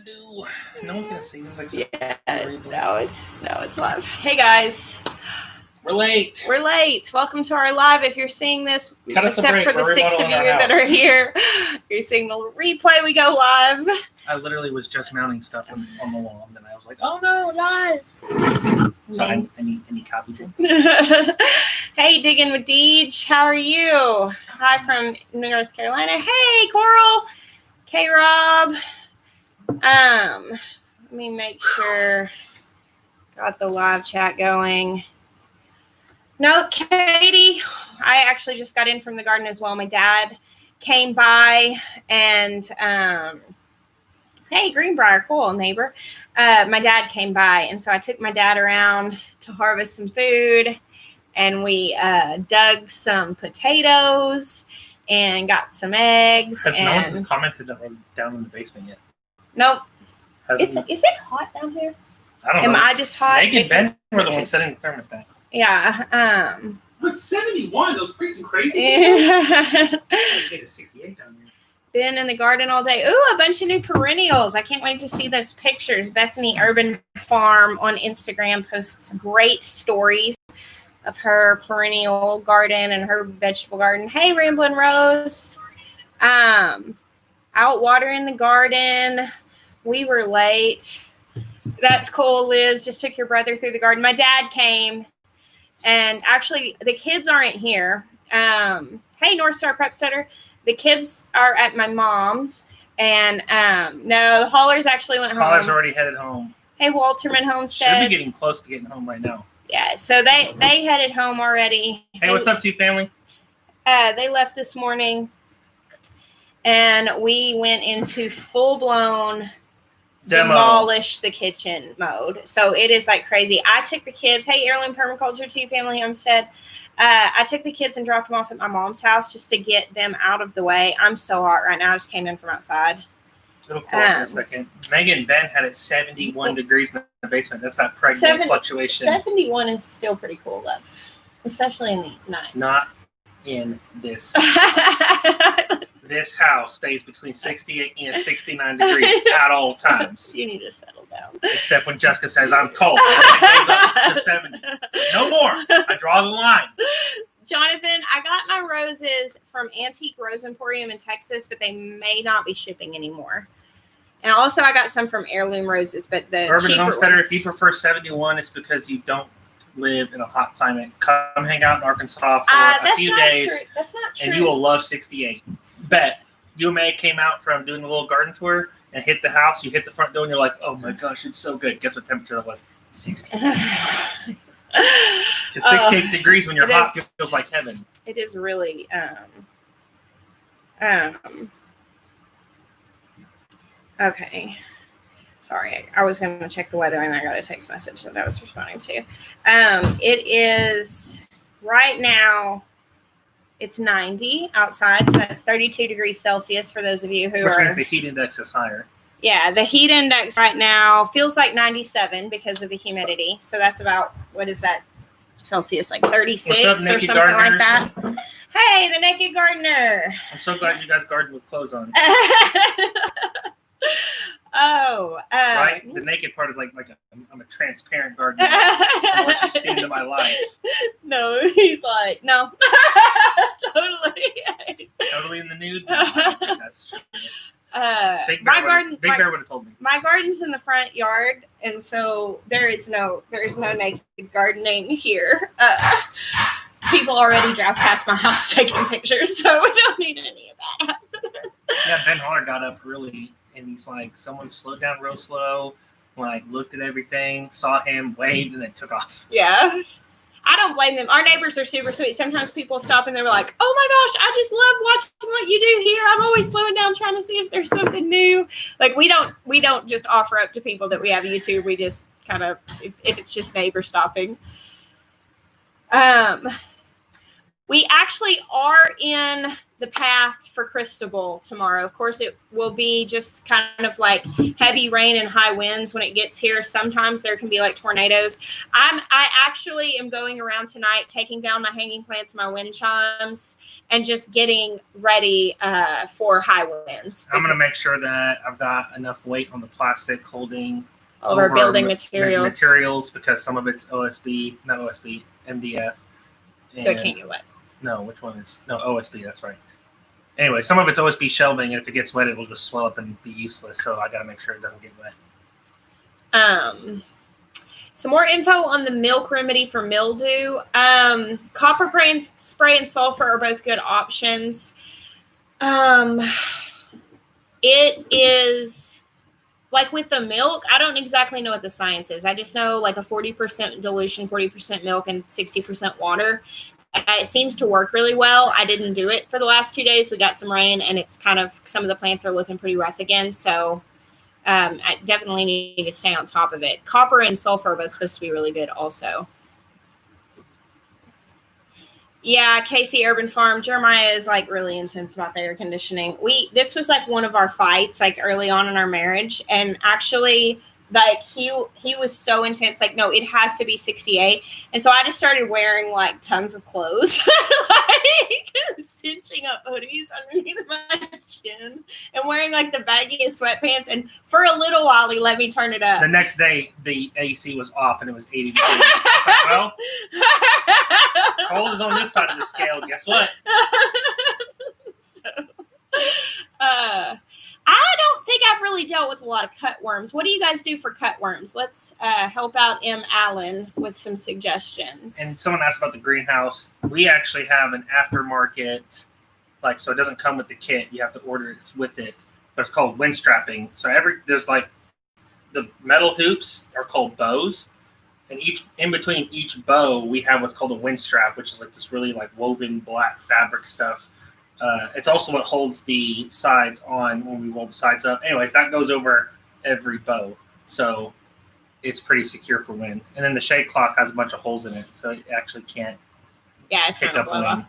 do. No one's gonna see this. No, it's live. Hey guys, we're late. Welcome to our live. If you're seeing this, except for the 6 of you that are here, you're seeing the replay. We go live. I literally was just mounting stuff on the wall, and then I was like, "Oh no, live!" So I need coffee drinks. Hey, Digging with Deej, how are you? Hi from North Carolina. Hey, Coral, K-Rob. Let me make sure got the live chat going. No, Katie, I actually just got in from the garden as well. My dad came by and hey, Greenbrier, cool neighbor. My dad came by, and so I took my dad around to harvest some food, and we dug some potatoes and got some eggs. Has no one commented down in the basement yet? Nope. Is it hot down here? I don't know. Am I just hot? Meg and Ben were the ones setting the thermostat. Yeah. It's 71. Those freaking crazy. I get a 68 down here. Been in the garden all day. Ooh, a bunch of new perennials. I can't wait to see those pictures. Bethany Urban Farm on Instagram posts great stories of her perennial garden and her vegetable garden. Hey, Ramblin' Rose. Out watering the garden. We were late. That's cool, Liz. Just took your brother through the garden. My dad came, and actually the kids aren't here. Hey, North Star Prep Stutter. The kids are at my mom, and no, the Haulers actually went home. Haulers already headed home. Hey, Walterman Homestead. Should be getting close to getting home right now. Yeah, so they headed home already. Hey, what's up to you, family? They left this morning, and we went into full-blown demolish the kitchen mode. So it is like crazy. I took the kids. Hey, Heirloom Permaculture to Family Homestead. I took the kids and dropped them off at my mom's house just to get them out of the way. I'm so hot right now. I just came in from outside. It'll cool for a second. Megan and Ben had it 71 degrees in the basement. That's that pregnant fluctuation. 71 is still pretty cool, though, especially in the nights. Not in this house. This house stays between 68 and 69 degrees at all times. You need to settle down. Except when Jessica says, I'm cold. It goes up to 70. No more. I draw the line. Jonathan, I got my roses from Antique Rose Emporium in Texas, but they may not be shipping anymore. And also I got some from Heirloom Roses, but the Urban cheaper Homesteader, ones. if you prefer 71, it's because you don't live in a hot climate. Come hang out in Arkansas for a few days. That's not true. And you will love 68. Bet. You and May came out from doing a little garden tour and hit the house. You hit the front door and you're like, oh my gosh, it's so good. Guess what temperature that was? 68 degrees. Because 68 degrees when you're hot feels like heaven. It is really okay. Sorry, I was going to check the weather and I got a text message that I was responding to. It is right now, it's 90 outside, so that's 32 degrees Celsius for those of you who Which means the heat index is higher. Yeah, the heat index right now feels like 97 because of the humidity. So that's about, what is that Celsius, like 36 up, or something gardeners? like that? Hey, the Naked Gardener. I'm so glad you guys garden with clothes on. Right? The naked part is like I'm a transparent gardener. I want you to see into my life. No, he's like, no. Totally in the nude? No, I don't think that's true. Big Bear would have told me. My garden's in the front yard, and so there is no naked gardening here. People already drive past my house taking pictures, so we don't need any of that. Yeah, Ben Holler got up early. And he's like, someone slowed down real slow, like looked at everything, saw him, waved, and then took off. Yeah. I don't blame them. Our neighbors are super sweet. Sometimes people stop and they're like, oh my gosh, I just love watching what you do here. I'm always slowing down trying to see if there's something new. Like we don't just offer up to people that we have YouTube. We just kind of, if it's just neighbor stopping. We actually are in the path for Cristobal tomorrow. Of course, it will be just kind of like heavy rain and high winds when it gets here. Sometimes there can be like tornadoes. I actually am going around tonight, taking down my hanging plants, my wind chimes, and just getting ready for high winds. I'm going to make sure that I've got enough weight on the plastic holding all our building materials because some of it's MDF. So it can't get wet. No, which one is? No, OSB, that's right. Anyway, some of it's OSB shelving, and if it gets wet, it will just swell up and be useless. So I got to make sure it doesn't get wet. Some more info on the milk remedy for mildew. Copper spray and sulfur are both good options. It is like with the milk, I don't exactly know what the science is. I just know like a 40% dilution, 40% milk, and 60% water. It seems to work really well. I didn't do it for the last 2 days. We got some rain, and it's kind of, some of the plants are looking pretty rough again. So I definitely need to stay on top of it. Copper and sulfur are both supposed to be really good also. Yeah, Casey Urban Farm. Jeremiah is like really intense about the air conditioning. This was like one of our fights like early on in our marriage, and actually like he was so intense, like, no, it has to be 68. And so I just started wearing like tons of clothes, like cinching up hoodies underneath my chin and wearing like the baggiest sweatpants. And for a little while he let me turn it up. The next day the AC was off and it was 80 degrees. I was like, well, cold is on this side of the scale. Guess what? I don't think I've really dealt with a lot of cutworms. What do you guys do for cutworms? Let's help out M. Allen with some suggestions. And someone asked about the greenhouse. We actually have an aftermarket, like, so it doesn't come with the kit. You have to order it with it. But it's called wind strapping. So there's like the metal hoops are called bows. And in between each bow, we have what's called a wind strap, which is like this really like woven black fabric stuff. It's also what holds the sides on when we roll the sides up. Anyways, that goes over every bow. So it's pretty secure for wind. And then the shade cloth has a bunch of holes in it, so it actually can't pick up wind.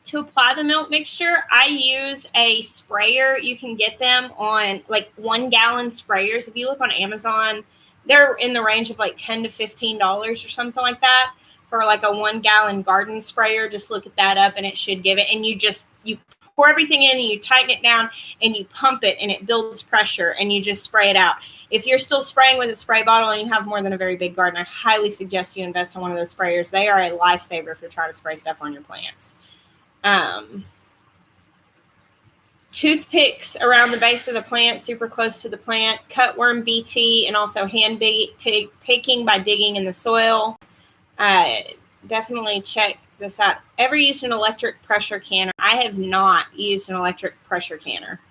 To apply the milk mixture, I use a sprayer. You can get them on like 1 gallon sprayers. If you look on Amazon, they're in the range of like $10 to $15 or something like that. For like a 1 gallon garden sprayer, just look at that up and it should give it. And you pour everything in and you tighten it down and you pump it and it builds pressure and you just spray it out. If you're still spraying with a spray bottle and you have more than a very big garden, I highly suggest you invest in one of those sprayers. They are a lifesaver if you're trying to spray stuff on your plants. Toothpicks around the base of the plant, super close to the plant, cutworm BT, and also hand picking by digging in the soil. Definitely check this out. Ever used an electric pressure canner? I have not used an electric pressure canner.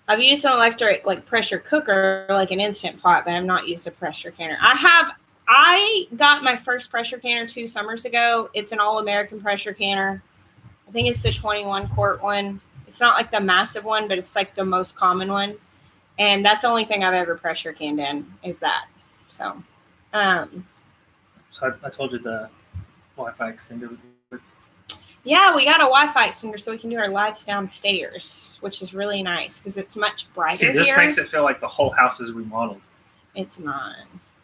I've used an electric like pressure cooker, like an Instant Pot, but I've not used a pressure canner. I got my first pressure canner 2 summers ago. It's an all-American pressure canner. I think it's the 21 quart one. It's not like the massive one, but it's like the most common one. And that's the only thing I've ever pressure canned in is that. So I told you the Wi-Fi extender would work. Yeah, we got a Wi-Fi extender so we can do our lives downstairs, which is really nice because it's much brighter. See, this makes it feel like the whole house is remodeled. It's not.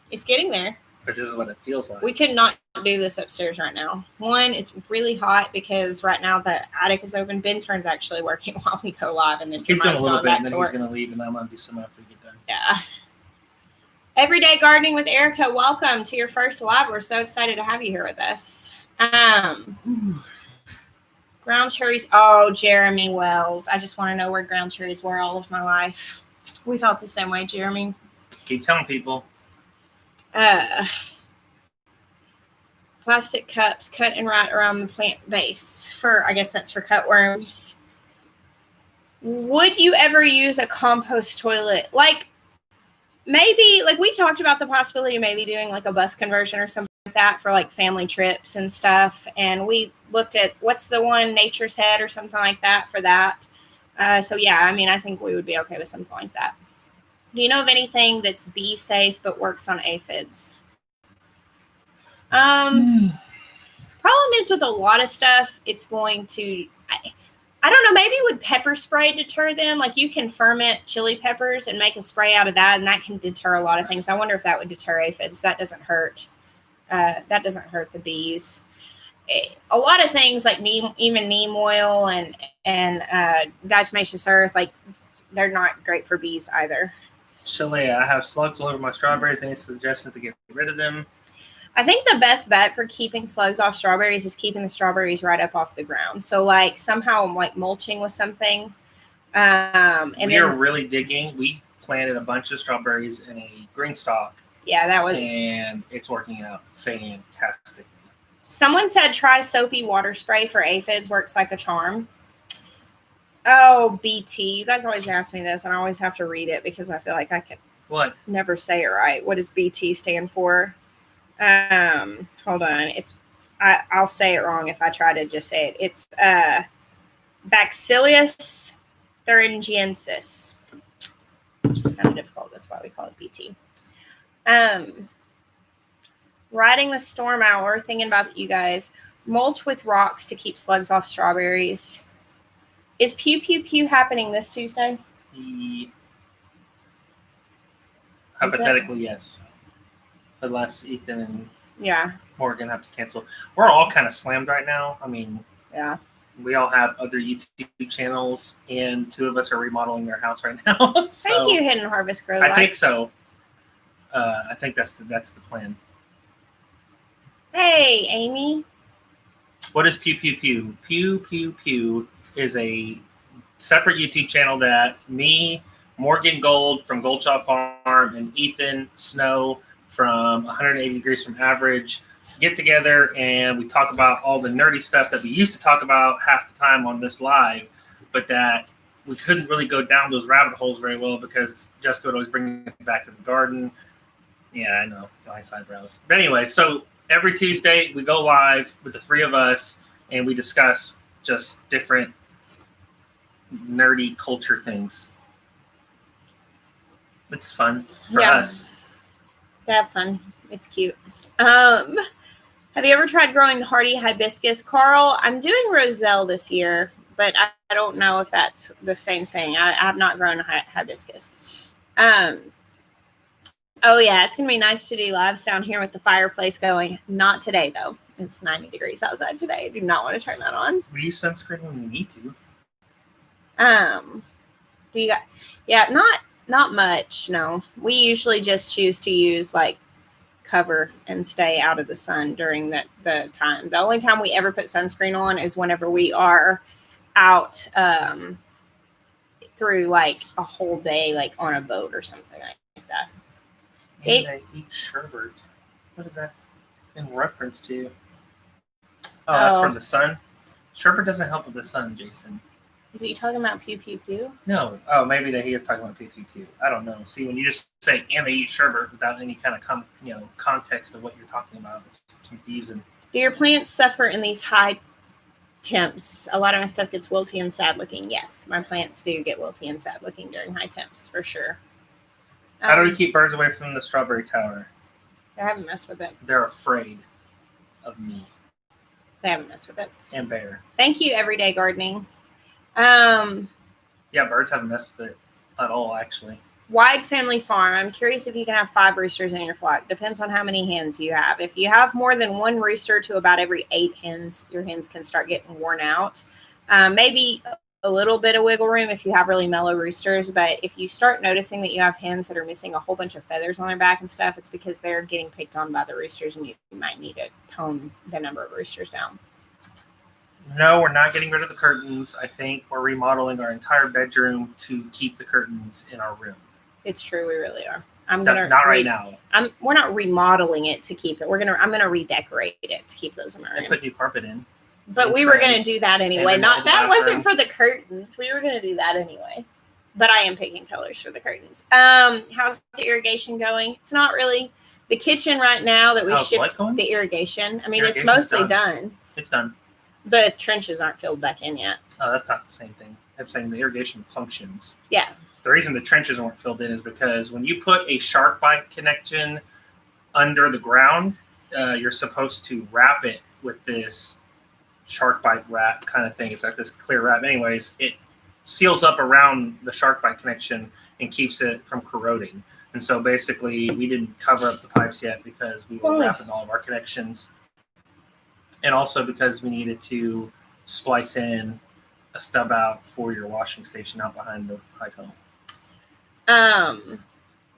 It's getting there. But this is what it feels like. We could not do this upstairs right now. One, it's really hot because right now the attic is open. Ben Turn's actually working while we go live, and then he's doing a little bit, and then he's going to leave, and I'm going to do some after we get done. Yeah. Everyday Gardening with Erica, welcome to your first live. We're so excited to have you here with us. Ground cherries. Oh, Jeremy Wells. I just want to know where ground cherries were all of my life. We felt the same way, Jeremy. Keep telling people. Plastic cups cut and right around the plant base I guess that's for cutworms. Would you ever use a compost toilet? Like maybe, like we talked about the possibility of maybe doing like a bus conversion or something like that for like family trips and stuff. And we looked at what's the one, Nature's Head or something like that for that. So yeah, I mean, I think we would be okay with something like that. Do you know of anything that's bee safe but works on aphids? Problem is with a lot of stuff, it's going to, I don't know, maybe would pepper spray deter them? Like you can ferment chili peppers and make a spray out of that, and that can deter a lot of things. I wonder if that would deter aphids. That doesn't hurt. That doesn't hurt the bees. A lot of things like even neem oil and diatomaceous earth, like they're not great for bees either. Shalea, I have slugs all over my strawberries. Any suggestions to get rid of them? I think the best bet for keeping slugs off strawberries is keeping the strawberries right up off the ground. So like somehow like mulching with something. And we are really digging. We planted a bunch of strawberries in a green stalk. Yeah, that was. And it's working out fantastic. Someone said try soapy water spray for aphids. Works like a charm. Oh, BT. You guys always ask me this, and I always have to read it because I feel like I can never say it right. What does BT stand for? Hold on. I'll say it wrong if I try to just say it. It's Bacillus thuringiensis, which is kind of difficult. That's why we call it BT. Riding the storm out, we're thinking about you guys. Mulch with rocks to keep slugs off strawberries. Is Pew Pew Pew happening this Tuesday? Hypothetically, yes. Unless Ethan and Morgan have to cancel. We're all kind of slammed right now. I mean, yeah. We all have other YouTube channels, and 2 of us are remodeling their house right now. So thank you, Hidden Harvest Grow Lights. I think so. I think that's the plan. Hey, Amy. What is Pew Pew Pew? Pew Pew Pew is a separate YouTube channel that me, Morgan Gold from Gold Shop Farm, and Ethan Snow from 180 Degrees from Average get together, and we talk about all the nerdy stuff that we used to talk about half the time on this live, but that we couldn't really go down those rabbit holes very well because Jessica would always bring it back to the garden. Yeah, I know. Nice eyebrows. But anyway, so every Tuesday we go live with the 3 of us, and we discuss just different nerdy culture things. It's fun for us. Have fun. It's cute. Have you ever tried growing hardy hibiscus, Carl? I'm doing roselle this year, but I don't know if that's the same thing. I have not grown hibiscus. Oh yeah, it's gonna be nice to do lives down here with the fireplace going. Not today though. It's 90 degrees outside today. I do not want to turn that on. We use sunscreen when we need to. Do you got? Yeah, not much. No, we usually just choose to use like cover and stay out of the sun during the time. The only time we ever put sunscreen on is whenever we are out through like a whole day, like on a boat or something like that. And I eat sherbet. What is that in reference to? Oh, that's from the sun. Sherbet doesn't help with the sun, Jason. Is he talking about Pew Pew Pew? No. Oh, maybe that he is talking about Pew Pew Pew. I don't know. See, when you just say and they eat sherbet without any kind of context of what you're talking about, it's confusing. Do your plants suffer in these high temps? A lot of my stuff gets wilty and sad looking. Yes, my plants do get wilty and sad looking during high temps for sure. How do we keep birds away from the strawberry tower? I haven't messed with it. They're afraid of me. They haven't messed with it. And Bear. Thank you, Everyday Gardening. Yeah, birds haven't messed with it at all, actually. Wide family farm. I'm curious if you can have 5 roosters in your flock. Depends on how many hens you have. If you have more than 1 rooster to about every 8 hens, your hens can start getting worn out. Maybe a little bit of wiggle room if you have really mellow roosters, but if you start noticing that you have hens that are missing a whole bunch of feathers on their back and stuff, it's because they're getting picked on by the roosters, and you might need to tone the number of roosters down. No, we're not getting rid of the curtains. I think we're remodeling our entire bedroom to keep the curtains in our room. It's true, we really are. Not right now. We're not remodeling it to keep it. I'm gonna redecorate it to keep those in our room. And put new carpet in. But we were gonna do that anyway. That wasn't for the curtains. We were gonna do that anyway. But I am picking colors for the curtains. How's the irrigation going? It's not really the kitchen right now that we shift the irrigation. I mean, it's mostly done. It's done. The trenches aren't filled back in yet. Oh, that's not the same thing. I'm saying the irrigation functions. Yeah. The reason the trenches weren't filled in is because when you put a shark bite connection under the ground, you're supposed to wrap it with this shark bite wrap kind of thing. It's like this clear wrap. Anyways, it seals up around the shark bite connection and keeps it from corroding. And so basically, we didn't cover up the pipes yet because we were wrapping all of our connections. And also because we needed to splice in a stub out for your washing station out behind the high tunnel.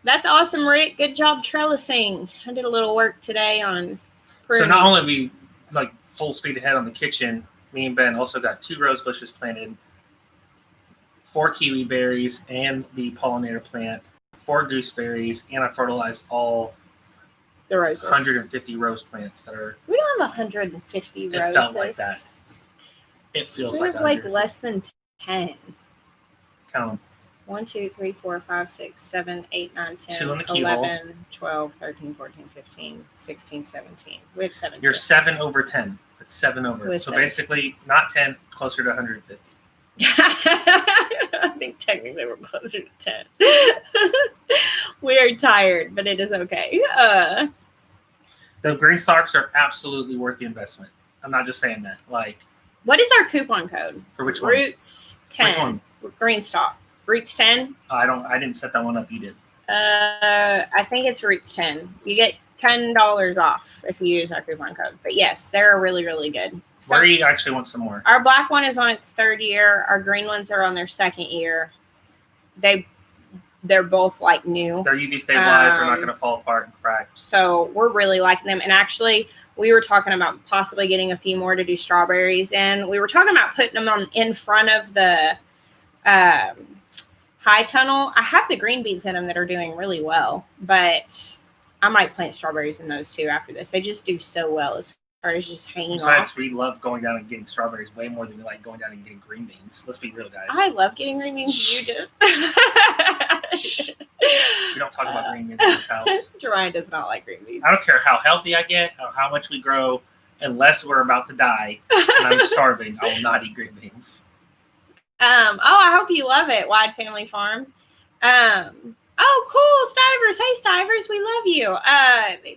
That's awesome, Rick. Good job trellising. I did a little work today on pruning. So not only we like full speed ahead on the kitchen, me and Ben also got 2 rose bushes planted, 4 kiwi berries and the pollinator plant, 4 gooseberries, and I fertilized all the roses. 150 rose plants that are. We don't have 150 roses. It felt like that. It feels we like have like less than 10. Count them. 1, 2, 3, 4, 5, 6, 7, 8, 9, 10, 2 in the keyhole. 11, 12, 13, 14, 15, 16, 17. We have 17. You're 7 over 10. It's 7 over. So 7. Basically, not 10, closer to 150. I think technically we're closer to 10. We are tired, but it is okay. The green stalks are absolutely worth the investment. I'm not just saying that. Like, what is our coupon code? For which one? Roots 10. Which one? Green stalk. Roots 10? I didn't set that one up. You did. I think it's Roots 10. You get $10 off if you use our coupon code. But yes, they're really, really good. So Where do you actually want some more? Our black one is on its 3rd year. Our green ones are on their 2nd year. They're both like new. They're UV stabilized. They're not going to fall apart and crack. So we're really liking them. And actually, we were talking about possibly getting a few more to do strawberries. And we were talking about putting them on in front of the high tunnel. I have the green beans in them that are doing really well, but I might plant strawberries in those too after this. They just do so well as far as just hanging off. We love going down and getting strawberries way more than we like going down and getting green beans. Let's be real, guys. I love getting green beans. You just we don't talk about green beans in this house. Jeremiah does not like green beans. I don't care how healthy I get or how much we grow, unless we're about to die and I'm starving, I will not eat green beans. I hope you love it, Wide Family Farm. Oh, cool, Stivers. Hey, Stivers, we love you.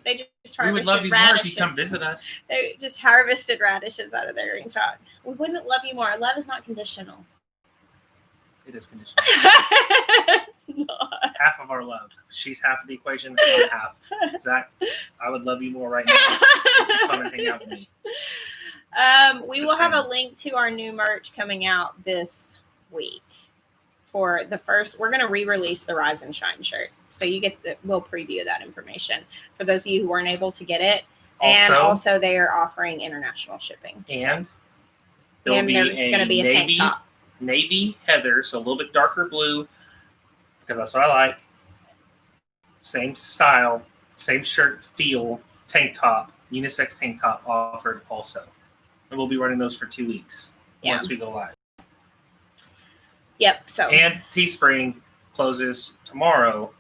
They just harvested radishes. We would love you more if you come visit us. They just harvested radishes out of their green stalk. We wouldn't love you more. Love is not conditional. It is conditional. It's not. Half of our love. She's half of the equation, I'm half. Zach, I would love you more right now if you come and hang out with me. We will have a link to our new merch coming out this week. For the first, we're going to re-release the Rise and Shine shirt. So we'll preview that information for those of you who weren't able to get it. And also they are offering international shipping. And it's going to be a tank top. Navy heather, so a little bit darker blue, because that's what I like. Same style, same shirt feel, tank top, unisex tank top offered also. And we'll be running those for 2 weeks once we go live. Yep. So and Teespring closes tomorrow,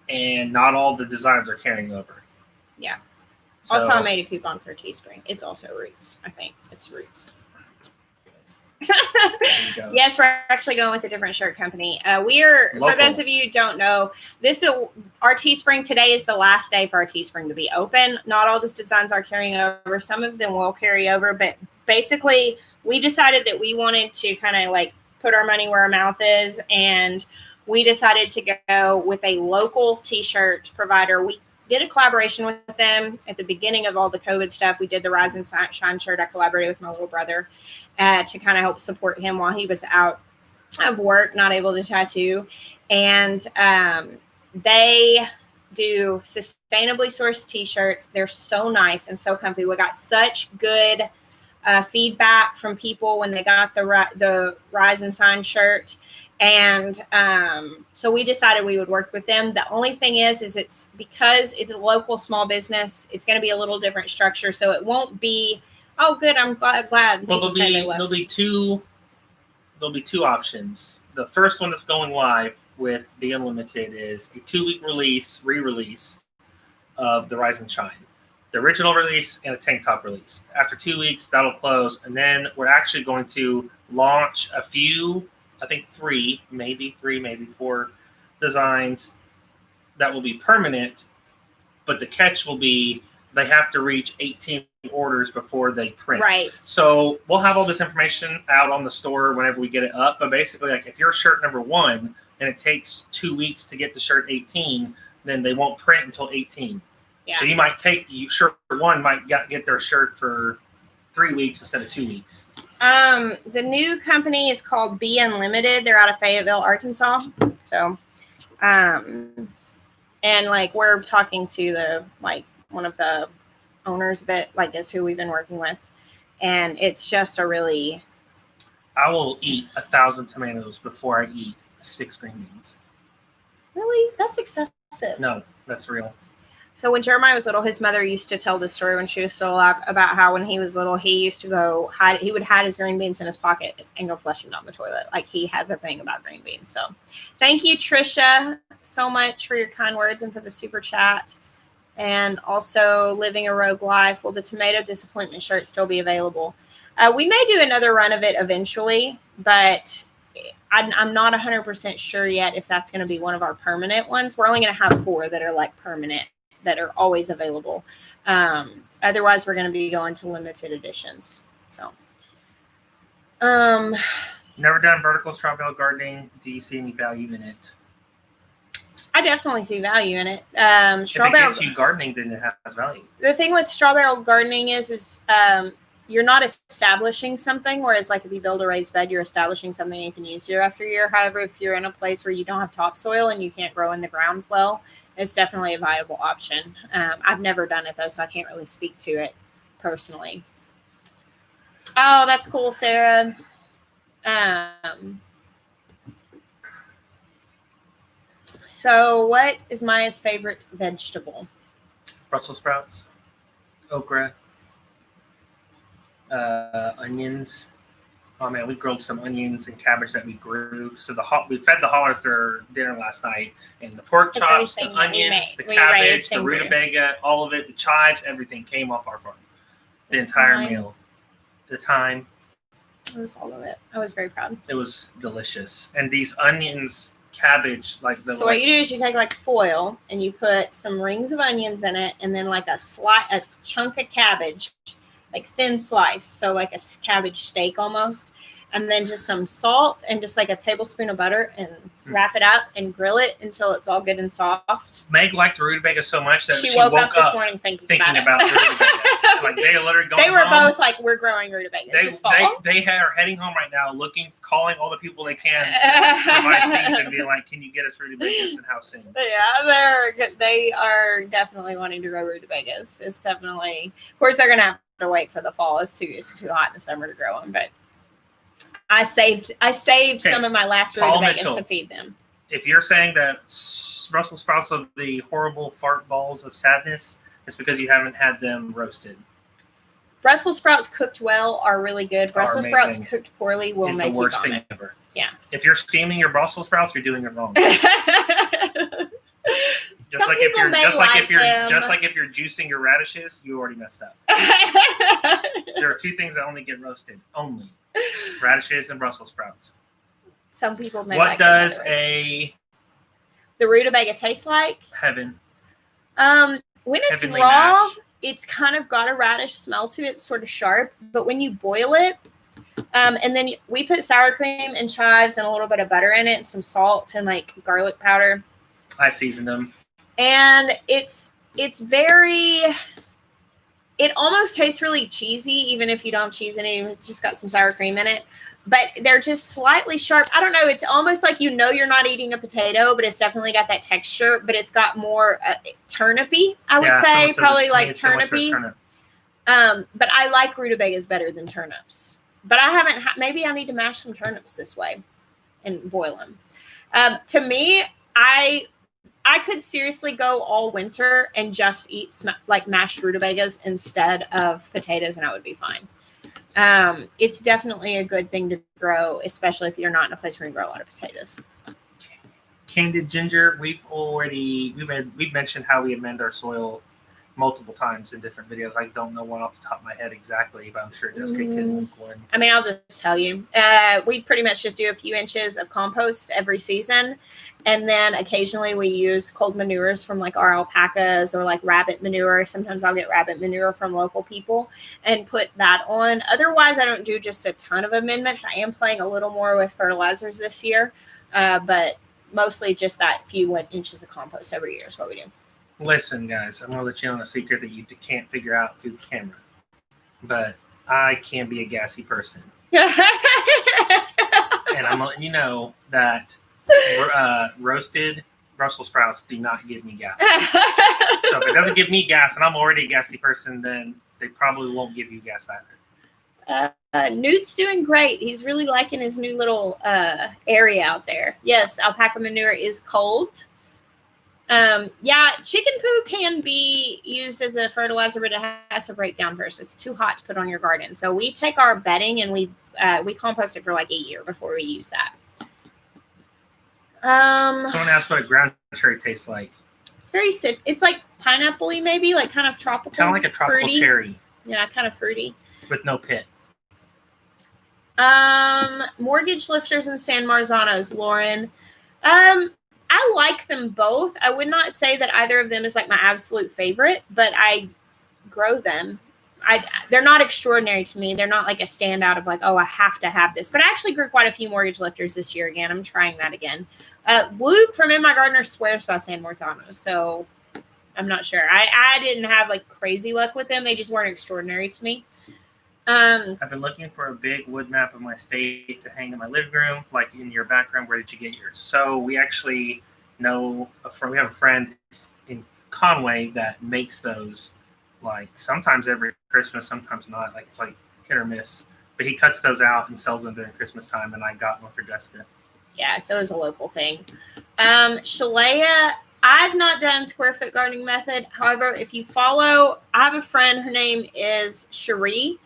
and not all the designs are carrying over. Yeah. So, also, I made a coupon for Teespring. It's also Roots. I think it's Roots. Yes, we're actually going with a different shirt company. We're local. For those of you who don't know, our Teespring today is the last day for our Teespring to be open. Not all these designs are carrying over. Some of them will carry over, but basically, we decided that we wanted to kind of like put our money where our mouth is, and we decided to go with a local t-shirt provider. We did a collaboration with them at the beginning of all the COVID stuff. We did the Rise and Shine shirt. I collaborated with my little brother to kind of help support him while he was out of work, not able to tattoo. And they do sustainably sourced t-shirts. They're so nice and so comfy. We got such good feedback from people when they got the Rise and Shine shirt. And so we decided we would work with them. The only thing is it's because it's a local small business, it's going to be a little different structure. So it won't be, oh, good, I'm glad. Well, there'll be two options. The first one that's going live with The Unlimited is a 2-week re-release of the Rise and Shine. The original release and a tank top release. After 2 weeks, that'll close. And then we're actually going to launch a few, I think 3, maybe 4 designs that will be permanent. But the catch will be they have to reach 18 orders before they print. Right. So we'll have all this information out on the store whenever we get it up. But basically, like if you're shirt number 1 and it takes 2 weeks to get to shirt 18, then they won't print until 18. Yeah. So you might shirt 1 might get their shirt for 3 weeks instead of 2 weeks. The new company is called Be Unlimited. They're out of Fayetteville, Arkansas. So, and like we're talking to one of the owners of it, like is who we've been working with, and it's just a really. I will eat 1,000 tomatoes before I eat 6 green beans. Really, that's excessive. No, that's real. So when Jeremiah was little, his mother used to tell the story when she was still alive about how when he was little, he used to go hide. He would hide his green beans in his pocket and go flush them down the toilet. Like he has a thing about green beans. So thank you, Trisha, so much for your kind words and for the super chat. And also living a rogue life. Will the tomato disappointment shirt still be available? We may do another run of it eventually, but I'm not 100% sure yet if that's going to be one of our permanent ones. We're only going to have 4 that are like permanent, that are always available. Otherwise, we're going to be going to limited editions. So, never done vertical straw bale gardening. Do you see any value in it? I definitely see value in it. If it gets you gardening, then it has value. The thing with straw barrel gardening is you're not establishing something, whereas like if you build a raised bed, you're establishing something you can use year after year. However, if you're in a place where you don't have topsoil and you can't grow in the ground well, it's definitely a viable option. I've never done it though, so I can't really speak to it personally. Oh, that's cool, Sarah. So what is Maya's favorite vegetable? Brussels sprouts, okra, onions. Oh man, we grilled some onions and cabbage that we grew. So we fed the hollers their dinner last night, and the pork chops, the onions, the cabbage, the rutabaga, all of it, the chives, everything came off our farm. The entire meal. The thyme. It was all of it. I was very proud. It was delicious, and these onions, cabbage, So what you do is you take like foil and you put some rings of onions in it, and then like a chunk of cabbage. Like thin slice, so like a cabbage steak almost, and then just some salt and just like a tablespoon of butter and wrap it up and grill it until it's all good and soft. Meg liked the rutabaga so much that she woke up this morning thinking about rutabaga. Like they literally going. They were home. Both like, we're growing rutabagas this fall. They are heading home right now, calling all the people they can to provide seeds and being like, "Can you get us rutabagas and how soon?" Yeah, they are definitely wanting to grow rutabagas. It's definitely, of course, they're gonna have to wait for the fall. It's too hot in the summer to grow them, but I saved some of my last rutabagas to feed them. If you're saying that Brussels sprouts are the horrible fart balls of sadness, it's because you haven't had them roasted. Brussels sprouts cooked well are really good. Brussels sprouts cooked poorly will make you vomit. It's the worst thing ever. Yeah. If you're steaming your Brussels sprouts, you're doing it wrong. Just like if you're juicing your radishes, you already messed up. There are 2 things that only get roasted. Only radishes and Brussels sprouts. Some people may What like does the rutabaga taste like? Heaven. When it's Heavenly raw, mash. It's kind of got a radish smell to it. It's sort of sharp, but when you boil it, and then we put sour cream and chives and a little bit of butter in it and some salt and like garlic powder. I seasoned them. And it's very, it almost tastes really cheesy, even if you don't have cheese in it. It's just got some sour cream in it. But they're just slightly sharp. I don't know. It's almost like you're not eating a potato, but it's definitely got that texture. But it's got more turnipy, I would say. Probably like turnipy. But I like rutabagas better than turnips. But I haven't, maybe I need to mash some turnips this way and boil them. To me, I could seriously go all winter and just eat like mashed rutabagas instead of potatoes, and I would be fine. It's definitely a good thing to grow, especially if you're not in a place where you grow a lot of potatoes. Candied ginger, we've mentioned how we amend our soil multiple times in different videos. I don't know one off the top of my head exactly, but I'm sure Jessica can link one. I mean, I'll just tell you. We pretty much just do a few inches of compost every season. And then occasionally we use cold manures from like our alpacas or like rabbit manure. Sometimes I'll get rabbit manure from local people and put that on. Otherwise, I don't do just a ton of amendments. I am playing a little more with fertilizers this year, but mostly just that few inches of compost every year is what we do. Listen, guys, I'm going to let you know a secret that you can't figure out through the camera. But I can be a gassy person. And I'm letting you know that roasted Brussels sprouts do not give me gas. So if it doesn't give me gas and I'm already a gassy person, then they probably won't give you gas either. Newt's doing great. He's really liking his new little area out there. Yes, alpaca manure is cold. Yeah, chicken poo can be used as a fertilizer, but it has to break down first. It's too hot to put on your garden. So we take our bedding and we compost it for like a year before we use that. Someone asked what a ground cherry tastes like. It's like pineapple-y maybe, like kind of tropical. Kind of like a tropical fruity. cherry. Yeah, kind of fruity. With no pit. Mortgage lifters and San Marzanos, Lauren. I like them both. I would not say that either of them is like my absolute favorite, but I grow them. They're not extraordinary to me. They're not like a standout of like, oh, I have to have this. But I actually grew quite a few mortgage lifters this year again. I'm trying that again. Luke from In My Gardener swears by San Marzanos, so I'm not sure. I didn't have like crazy luck with them. They just weren't extraordinary to me. I've been looking for a big wood map of my state to hang in my living room, like in your background. Where did you get yours? So we actually know we have a friend in Conway that makes those. Like sometimes every Christmas, sometimes not. Like it's like hit or miss. But he cuts those out and sells them during Christmas time, and I got one for Jessica. Yeah, so it's a local thing. Shalea, I've not done square foot gardening method. However, if you follow, I have a friend, her name is Cherie.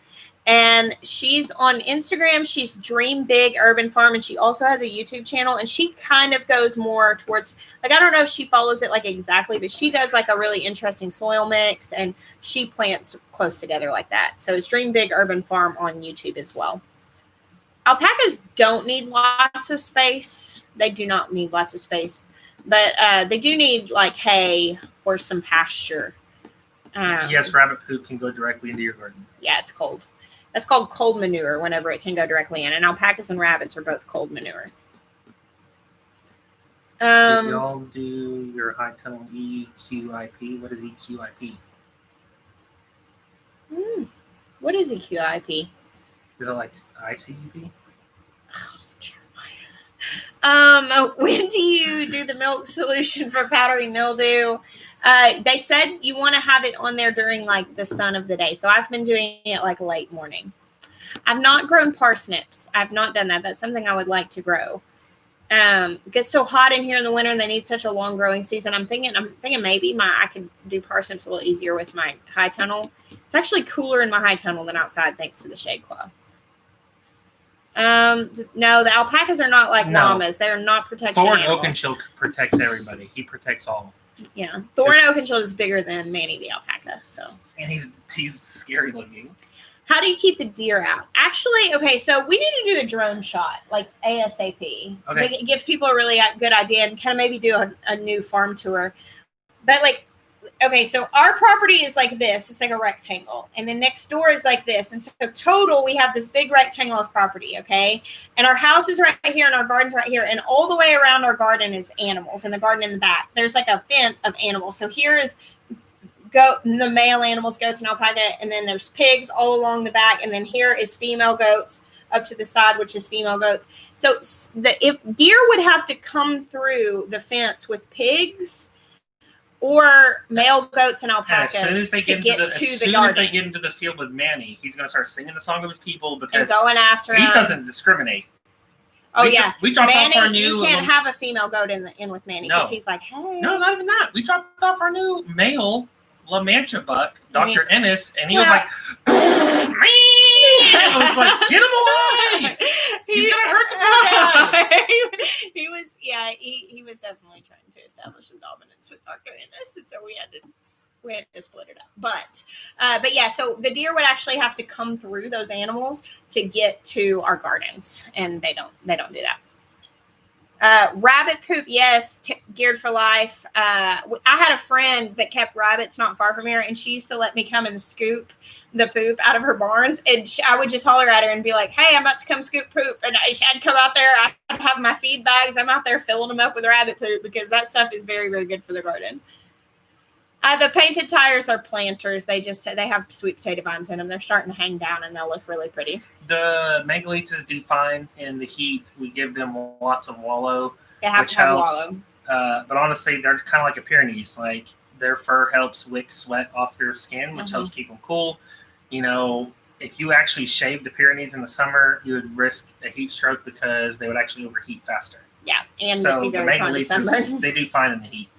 And she's on Instagram. She's Dream Big Urban Farm. And she also has a YouTube channel. And she kind of goes more towards, like, I don't know if she follows it like exactly, but she does like a really interesting soil mix. And she plants close together like that. So it's Dream Big Urban Farm on YouTube as well. Alpacas don't need lots of space. They do not need lots of space. But they do need like hay or some pasture. Yes, rabbit poo can go directly into your garden. Yeah, it's cold. That's called cold manure whenever it can go directly in. And alpacas and rabbits are both cold manure. Did y'all do your high tone EQIP? What is EQIP? What is EQIP? Is it like ICUP? When do you do the milk solution for powdery mildew? They said you want to have it on there during like the sun of the day. So I've been doing it like late morning. I've not grown parsnips. I've not done that. That's something I would like to grow. It gets so hot in here in the winter and they need such a long growing season. I'm thinking maybe I could do parsnips a little easier with my high tunnel. It's actually cooler in my high tunnel than outside thanks to the shade cloth. No, the alpacas are not like llamas. They're not protection Thorn animals. Oakenshield protects everybody. He protects all. Yeah, Thorn Oakenshield is bigger than Manny the alpaca. So, and he's scary looking. How do you keep the deer out? Actually, okay, so we need to do a drone shot like ASAP. Okay, give people a really good idea and kind of maybe do a new farm tour. But like, okay, so our property is like this. It's like a rectangle. And then next door is like this. And so total, we have this big rectangle of property, okay? And our house is right here and our garden's right here. And all the way around our garden is animals and the garden in the back. There's like a fence of animals. So here is the male animals, goats and alpaca. And then there's pigs all along the back. And then here is female goats up to the side, which is female goats. So if deer would have to come through the fence with pigs or male goats and alpacas as soon as they get into the field with Manny, he's going to start singing the song of his people because and going after he him. Doesn't discriminate. Oh, We dropped Manny, off our new... You can't have a female goat in with Manny because he's like, hey. No, not even that. We dropped off our new male La Mancha buck, Dr. Ennis, and he was like, I was like, get him away! He's going to hurt the poor guy! he was definitely trying to establish some dominance with Dr. Ennis, and so we had to split it up. But yeah, so the deer would actually have to come through those animals to get to our gardens, and they don't do that. Rabbit poop, yes, geared for life. I had a friend that kept rabbits not far from here, and she used to let me come and scoop the poop out of her barns, and I would just holler at her and be like, hey, I'm about to come scoop poop, and I'd come out there, I'd have my feed bags, I'm out there filling them up with rabbit poop, because that stuff is very, very good for the garden. The painted tires are planters. They have sweet potato vines in them. They're starting to hang down, and they'll look really pretty. The Megalitzes do fine in the heat. We give them lots of wallow, which helps. Wallow. But honestly, they're kind of like a Pyrenees. Like, their fur helps wick sweat off their skin, which helps keep them cool. You know, if you actually shave the Pyrenees in the summer, you would risk a heat stroke because they would actually overheat faster. Yeah, and so the Megalitzes, they do fine in the heat.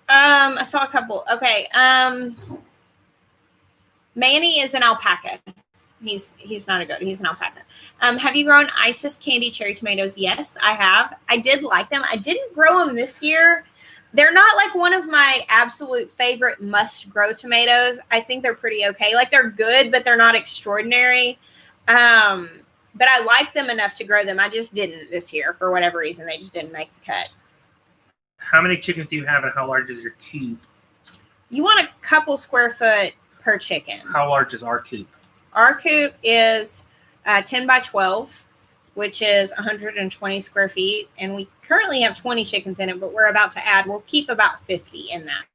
I saw a couple. Okay. Manny is an alpaca. He's not a goat. He's an alpaca. Have you grown Isis candy cherry tomatoes? Yes, I have. I did like them. I didn't grow them this year. They're not like one of my absolute favorite must grow tomatoes. I think they're pretty okay. Like, they're good, but they're not extraordinary. But I like them enough to grow them. I just didn't this year for whatever reason. They just didn't make the cut. How many chickens do you have, and how large is your coop? You want a couple square foot per chicken. How large is our coop? Our coop is 10 by 12, which is 120 square feet. And we currently have 20 chickens in it, but we're about to add, we'll keep about 50 in that.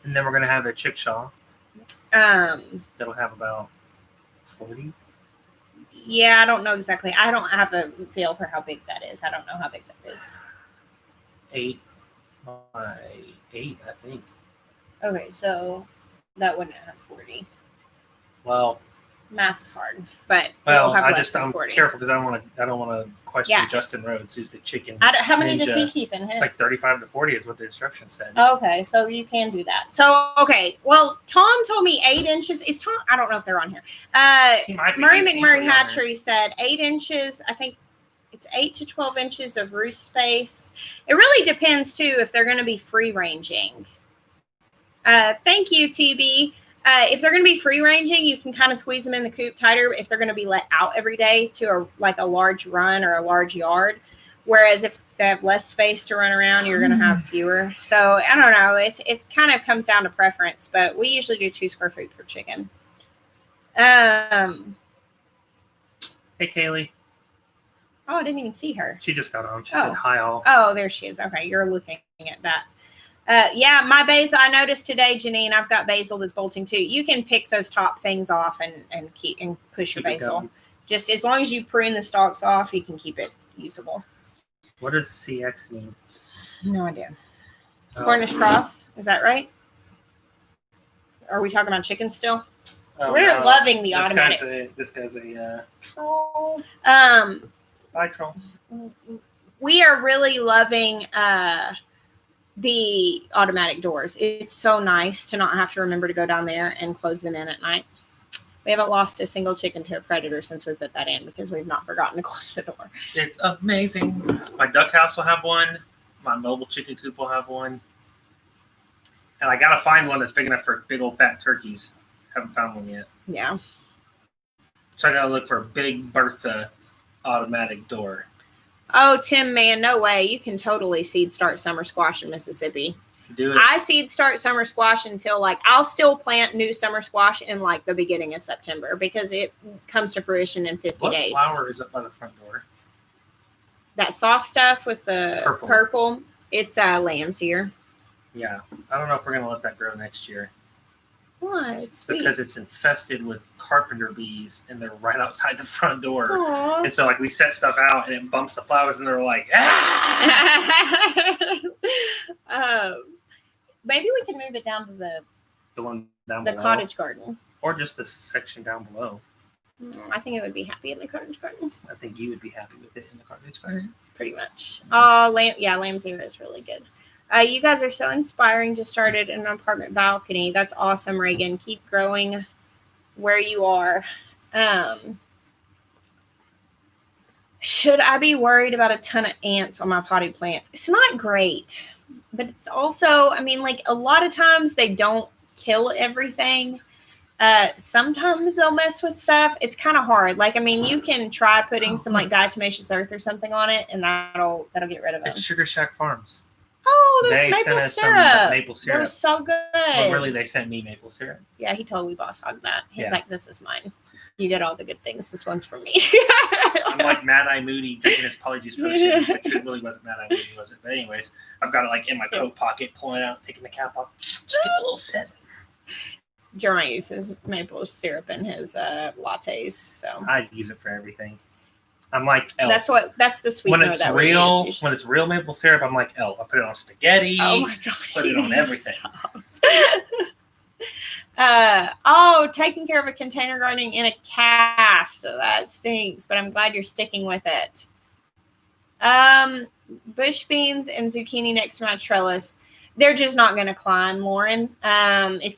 And then we're going to have a chickshaw. That'll have about 40. Yeah, I don't know exactly. I don't have a feel for how big that is. I don't know how big that is. 8 by 8, I think. Okay, so that wouldn't have 40. Well, math is hard, but well, we'll have I'm careful because I don't want to question Justin Rhodes, who's the chicken. How many does he keep in his? It's like 35 to 40 is what the instructions said. Okay, so you can do that. So okay, well, Tom told me 8 inches. Is Tom? I don't know if they're on here. Murray McMurray Hatchery said 8 inches. I think it's 8 to 12 inches of roost space. It really depends too if they're going to be free ranging. Thank you, TB. If they're going to be free ranging, you can kind of squeeze them in the coop tighter if they're going to be let out every day to a large run or a large yard. Whereas if they have less space to run around, you're going to have fewer. So I don't know. It kind of comes down to preference, but we usually do 2 square feet per chicken. Hey, Kaylee. Oh, I didn't even see her. She just got on. She said hi all. Oh, there she is. Okay, you're looking at that. Yeah, my basil, I noticed today, Janine, I've got basil that's bolting too. You can pick those top things off and push your basil. Just as long as you prune the stalks off, you can keep it usable. What does CX mean? No idea. Cornish cross, is that right? Are we talking about chickens still? We're loving the automatic. This guy's a troll. Bye, troll. We are really loving the automatic doors. It's so nice to not have to remember to go down there and close them in at night. We haven't lost a single chicken to a predator since we put that in because we've not forgotten to close the door. It's amazing. My duck house will have one. My mobile chicken coop will have one. And I got to find one that's big enough for big old fat turkeys. Haven't found one yet. Yeah. So I got to look for a big Bertha automatic door. Oh, Tim, man, no way. You can totally seed start summer squash in Mississippi. Do it. I seed start summer squash until I'll still plant new summer squash in the beginning of September because it comes to fruition in 50 days. What flower is up by the front door? That soft stuff with the purple. It's lamb's ear. Yeah. I don't know if we're going to let that grow next year. Why? It's sweet. Because it's infested with carpenter bees and they're right outside the front door. Aww. And so we set stuff out and it bumps the flowers and they're like, ah! Maybe we can move it down to the one down the below. Cottage garden. Or just the section down below. I think it would be happy in the cottage garden. I think you would be happy with it in the cottage garden. Pretty much. Oh, lamb's ear is really good. You guys are so inspiring. Just started an apartment balcony. That's awesome, Reagan. Keep growing where you are. Should I be worried about a ton of ants on my potty plants? It's not great, but it's also, I mean, like a lot of times they don't kill everything. Sometimes they'll mess with stuff. It's kind of hard. Like, I mean, you can try putting some like diatomaceous earth or something on it, and that'll get rid of them. It's Sugar Shack Farms. Oh, They there's sent maple us some syrup. maple That syrup. was so good. Well, really, they sent me maple syrup. Yeah, he totally boss hogged that. He's Yeah. like, "This is mine. You get all the good things. This one's for me." I'm like Mad Eye Moody drinking his polyjuice potion, which it really wasn't Mad Eye Moody, was it? But anyways, I've got it like in my coat pocket, pulling it out, taking the cap off, just get a little sip. Jeremiah uses maple syrup in his lattes, so I use it for everything. I'm like Elf. That's the sweetener when it's that real. we use. When it's real maple syrup, I'm like Elf. I put it on spaghetti. Oh my gosh! Put it on everything. Taking care of a container gardening in a cast. Oh, that stinks, but I'm glad you're sticking with it. Bush beans and zucchini next to my trellis. They're just not going to climb, Lauren. They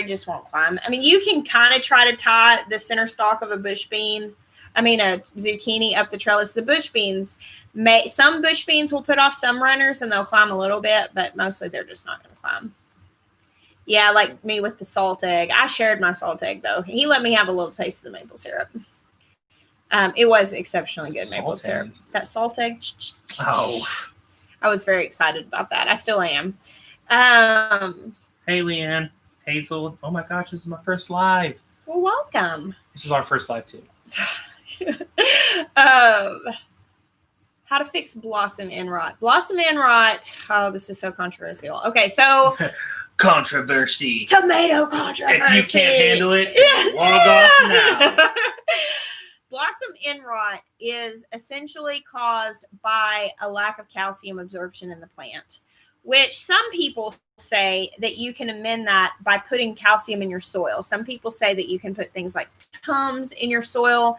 just won't climb. I mean, you can kind of try to tie the center stalk of a zucchini up the trellis. The bush beans, some bush beans will put off some runners and they'll climb a little bit, but mostly they're just not going to climb. Yeah, like me with the salt egg. I shared my salt egg, though. He let me have a little taste of the maple syrup. It was exceptionally good maple syrup. That salt egg. Oh. I was very excited about that. I still am. Hey, Leanne. Hazel. Oh, my gosh. This is my first live. Well, welcome. This is our first live, too. How to fix blossom end rot. Blossom end rot. Oh, this is so controversial. Okay, so... Controversy. Tomato controversy. If you can't handle it, log off now. Blossom end rot is essentially caused by a lack of calcium absorption in the plant, which some people say that you can amend that by putting calcium in your soil. Some people say that you can put things like Tums in your soil.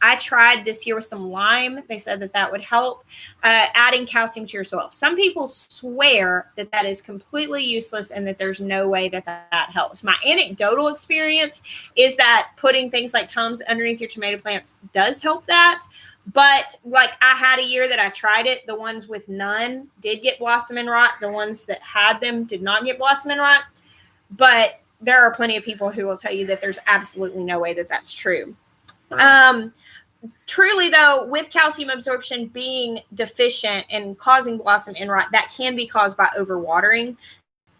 I tried this year with some lime. They said that would help adding calcium to your soil. Some people swear that is completely useless and that there's no way that helps. My anecdotal experience is that putting things like Tums underneath your tomato plants does help that. But like I had a year that I tried it. The ones with none did get blossom end rot. The ones that had them did not get blossom end rot. But there are plenty of people who will tell you that there's absolutely no way that that's true. Right. Truly, though, with calcium absorption being deficient and causing blossom end rot, that can be caused by overwatering.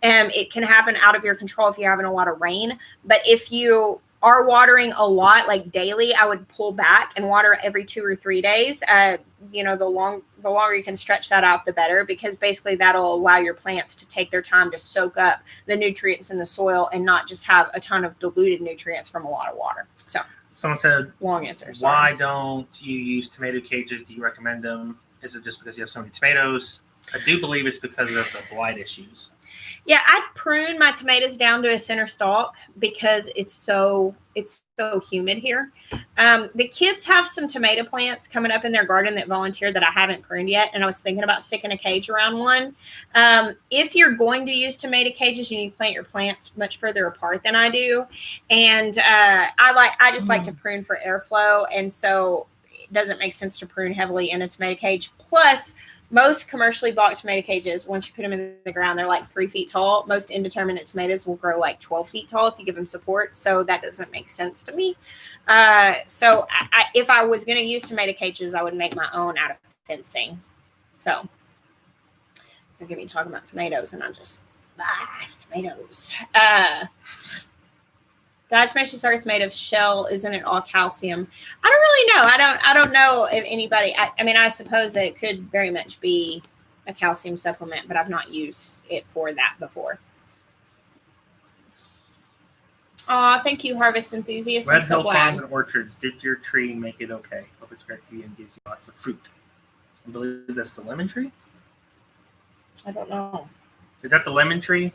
It can happen out of your control if you're having a lot of rain. But if you are watering a lot, like daily, I would pull back and water every 2 or 3 days. The longer you can stretch that out, the better, because basically that'll allow your plants to take their time to soak up the nutrients in the soil and not just have a ton of diluted nutrients from a lot of water. So someone said, long answer. Why don't you use tomato cages? Do you recommend them? Is it just because you have so many tomatoes? I do believe it's because of the blight issues. Yeah, I prune my tomatoes down to a center stalk because it's so humid here. The kids have some tomato plants coming up in their garden that volunteered that I haven't pruned yet, and I was thinking about sticking a cage around one. If you're going to use tomato cages, you need to plant your plants much further apart than I do, and I just like to prune for airflow, and so it doesn't make sense to prune heavily in a tomato cage. Plus, most commercially bought tomato cages, once you put them in the ground, they're like 3 feet tall. Most indeterminate tomatoes will grow like 12 feet tall if you give them support. So that doesn't make sense to me. So if I was going to use tomato cages, I would make my own out of fencing. So don't get me talking about tomatoes and I just, tomatoes. Diatomaceous earth made of shell, isn't it all calcium? I don't really know. I don't know if anybody, I mean, I suppose that it could very much be a calcium supplement, but I've not used it for that before. Thank you, Harvest Enthusiast. Red Hill Farms and Orchards, did your tree make it okay? Hope it's great for you and gives you lots of fruit. I believe that's the lemon tree? I don't know. Is that the lemon tree?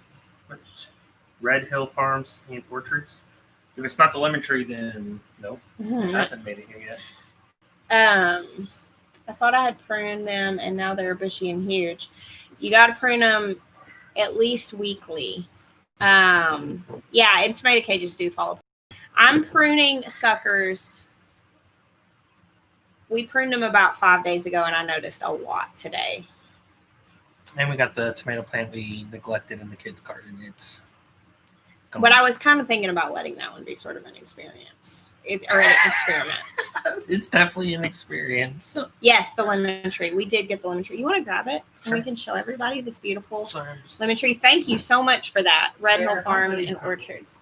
Red Hill Farms and Orchards? If it's not the lemon tree, then no, it hasn't made it here yet. I thought I had pruned them, and now they're bushy and huge. You got to prune them at least weekly. And tomato cages do fall apart. I'm pruning suckers We pruned them about 5 days ago, and I noticed a lot today. And we got the tomato plant we neglected in the kids' garden. But I was kind of thinking about letting that one be sort of an experience. Or an experiment. It's definitely an experience. Yes, the lemon tree. We did get the lemon tree. You want to grab it? Sure. And we can show everybody this beautiful Sorry, lemon tree. Thank you so much for that. Red Hill Farm and Orchards.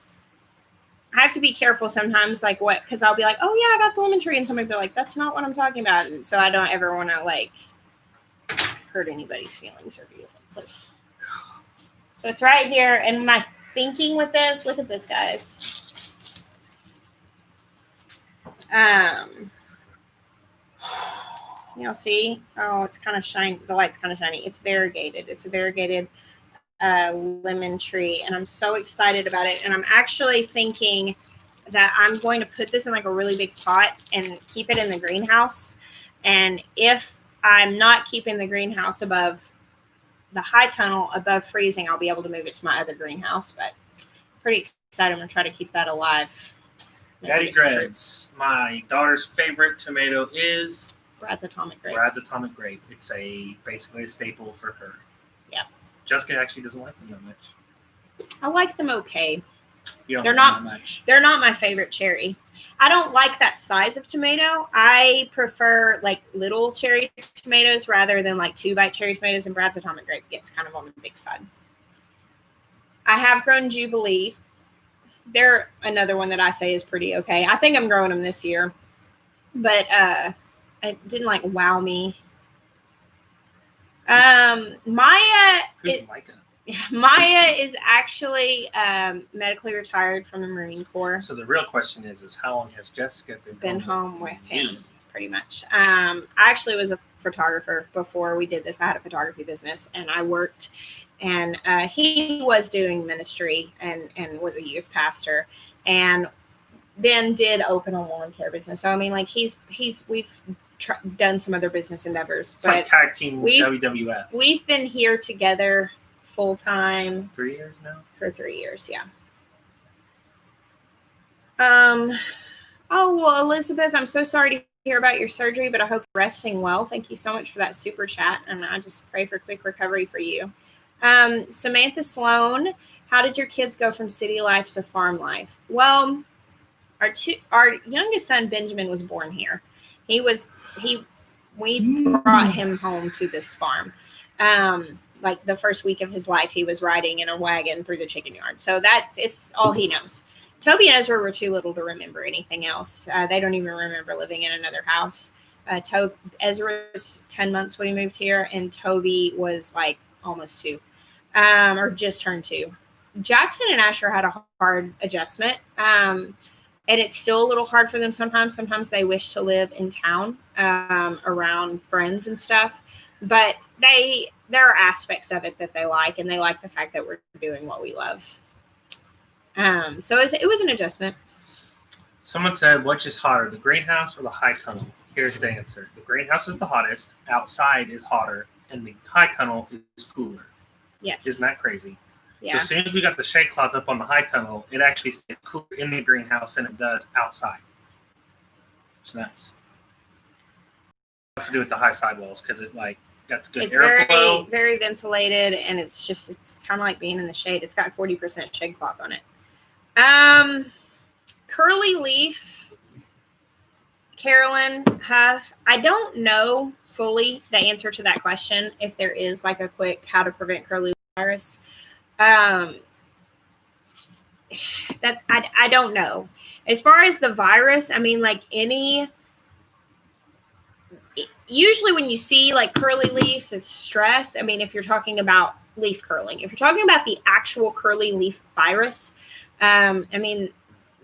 I have to be careful sometimes, like what, because I'll be like, oh yeah, I got the lemon tree, and somebody will be like, that's not what I'm talking about, and so I don't ever want to like hurt anybody's feelings or feelings. So it's right here, and my thinking with this, look at this, guys. You'll see. Oh, it's kind of shiny. The light's kind of shiny. It's variegated. It's a variegated lemon tree, and I'm so excited about it. And I'm actually thinking that I'm going to put this in like a really big pot and keep it in the greenhouse. And if I'm not keeping the greenhouse above the high tunnel above freezing, I'll be able to move it to my other greenhouse. But pretty excited. I'm gonna try to keep that alive. Daddy Dreads. My daughter's favorite tomato is Brad's Atomic Grape. Brad's Atomic Grape. It's basically a staple for her. Yeah. Jessica actually doesn't like them that much. I like them okay. You don't They're like not them that much. They're not my favorite cherry. I don't like that size of tomato. I prefer like little cherry tomatoes rather than like 2-bite cherry tomatoes, and Brad's Atomic Grape gets kind of on the big side. I have grown Jubilee. They're another one that I say is pretty okay. I think I'm growing them this year, but it didn't like wow me. Miah. Who's Micah? Miah is actually medically retired from the Marine Corps. So the real question is how long has Jessica been home with him? Pretty much. I actually was a photographer before we did this. I had a photography business, and I worked, and he was doing ministry and was a youth pastor, and then did open a lawn care business. So I mean, like we've done some other business endeavors. It's like tag team WWF. We've been here together full time. 3 years now? For 3 years, yeah. Oh, well, Elizabeth, I'm so sorry to hear about your surgery, but I hope you're resting well. Thank you so much for that super chat, and I just pray for quick recovery for you. Samantha Sloan, how did your kids go from city life to farm life? Well, our youngest son, Benjamin, was born here. We brought him home to this farm. Like the first week of his life, he was riding in a wagon through the chicken yard. So it's all he knows. Toby and Ezra were too little to remember anything else. They don't even remember living in another house. Ezra was 10 months when we moved here, and Toby was like almost 2, or just turned 2. Jackson and Asher had a hard adjustment, and it's still a little hard for them sometimes. Sometimes they wish to live in town around friends and stuff, but there are aspects of it that they like, and they like the fact that we're doing what we love. So it was an adjustment. Someone said, which is hotter, the greenhouse or the high tunnel? Here's the answer. The greenhouse is the hottest, outside is hotter, and the high tunnel is cooler. Yes. Isn't that crazy? Yeah. So as soon as we got the shade cloth up on the high tunnel, it actually stays cooler in the greenhouse than it does outside. So that's has to do with the high sidewalls, because it that's good airflow. Very, very ventilated, and it's kind of like being in the shade. It's got 40% shade cloth on it. Curly leaf, Carolyn Huff. I don't know fully the answer to that question. If there is like a quick how to prevent curly leaf virus, that I don't know. As far as the virus, I mean, like usually when you see like curly leaves, it's stress. I mean, if you're talking about leaf curling, if you're talking about the actual curly leaf virus, I mean,